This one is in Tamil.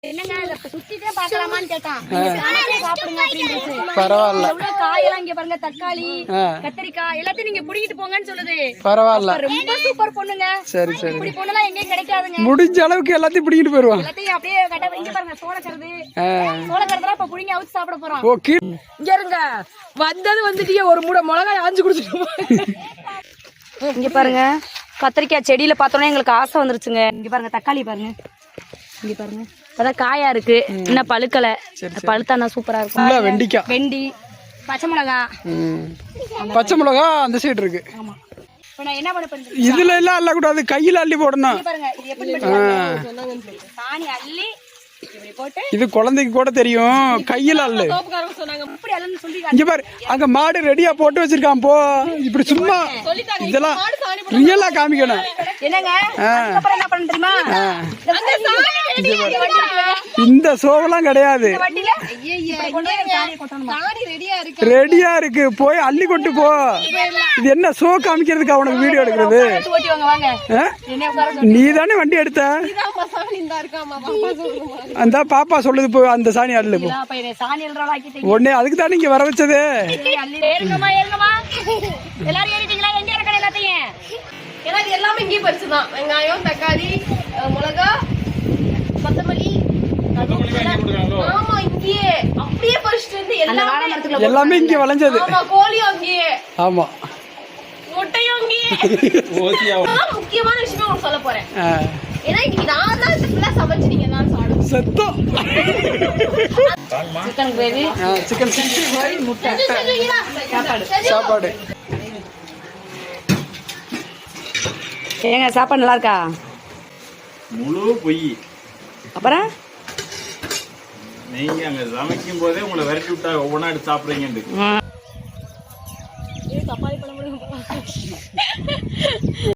என்னங்க இத சுத்திட்டே பார்க்கலாமான்னு கேட்டான். சாப்பிடுங்க அப்படின்றது. பரவாயில்ல. எவ்வளவு காயெல்லாம் இங்க பாருங்க, தக்காளி, கத்திரிக்காய் எல்லாத்தையும் நீங்க புடிக்கிட்டு போங்கன்னு சொல்லுது. பரவாயில்ல. ரொம்ப சூப்பர் பொண்ணுங்க. சரி சரி. இப்படி பொண்ணுலாம் எங்கேயும் கிடைக்காதுங்க. முடிஞ்ச அளவுக்கு எல்லாத்தையும் பிடிக்கிட்டு போயிருவான். எல்லாத்தையும் அப்படியே கட்ட இங்க பாருங்க, சோளக்கருது. சோளக்கருதுலாம் இப்ப புடிங்கி அவுச்சு சாப்பிட போறோம். ஓகே. இங்க இருங்க, வந்தது வந்துட்டீங்க, ஒரு மூட மிளகாய் ஆஞ்சு குடிச்சிட்டு. இங்க பாருங்க, கத்திரிக்காய் செடியில பார்த்தோன்னே எங்களுக்கு ஆசை வந்துருச்சுங்க. இங்க பாருங்க தக்காளி பாருங்க, இங்க பாருங்க இப்பதான் காயா இருக்கு, இன்னும் பழுக்கல. பழுத்தானா சூப்பரா இருக்கும். வெண்டிக்காய், வெண்டி, பச்சை மிளகா. பச்சை மிளகா அந்த சைடு இருக்கு. ஆமா. இப்ப நான் என்ன பண்ண போறேன், இதுல எல்லாம் அள்ள கூடாது, கையில அள்ளி போடணும். பாருங்க இது எப்படி சாணி அள்ளி இப்படி போட்டு. இது குழந்தைக்கு கூட தெரியும், கையில அள்ளு. இப்படி அள்ளன்னு சொல்லி இங்க பாரு, அங்க மாடு ரெடியா போட்டு வச்சிருக்கான். போ இப்படி சும்மா இதெல்லாம் ரியலா காமிக்கணும். என்னங்க அப்புறம் என்ன பண்ண தெரியுமா, இந்த சோவெல்லாம் கிடையாது, ரெடியா இருக்கு. போய் அள்ளி கொண்டு போ. இது என்ன சோ காமிக்கிறதுக்கு அவனுக்கு வீடியோ எடுக்கிறது? நீ தானே வண்டி எடுத்த? அந்த பாப்பா சொல்லுது, போ அந்த சாணி அள்ளு போ. உடனே அதுக்கு தானே இங்க வர வச்சது. எல்லாமே இங்கே பறிச்சுதான். வெங்காயம், தக்காளி, மிளகா, கொத்தமல்லி. ஆமா, இங்கேயே அப்படியே பறிச்சுட்டு வந்து எல்லாமே இங்க விளைஞ்சது. கோழியும் அங்கேயே. ஆமா, முட்டையும் அங்கேயே. முக்கியமான விஷயமே உங்களுக்கு சொல்ல போறேன். ஏன்னா இன்னைக்கு நான் தான் ஃபுல்லா சமைச்சு நீங்க தான் சாப்பிடுங்க. சத்தம். சிக்கன் கிரேவி, சிக்கன் 65, முட்டை, சாப்பாடு. ஏங்க சாப்பாடு நல்லா இருக்கா? முழு பொய். அப்புறம் நீங்க அங்க சமைக்கும் போதே உங்களை விரட்டி விட்டா ஒவ்வொன்றா எடுத்து சாப்பிடுறீங்க.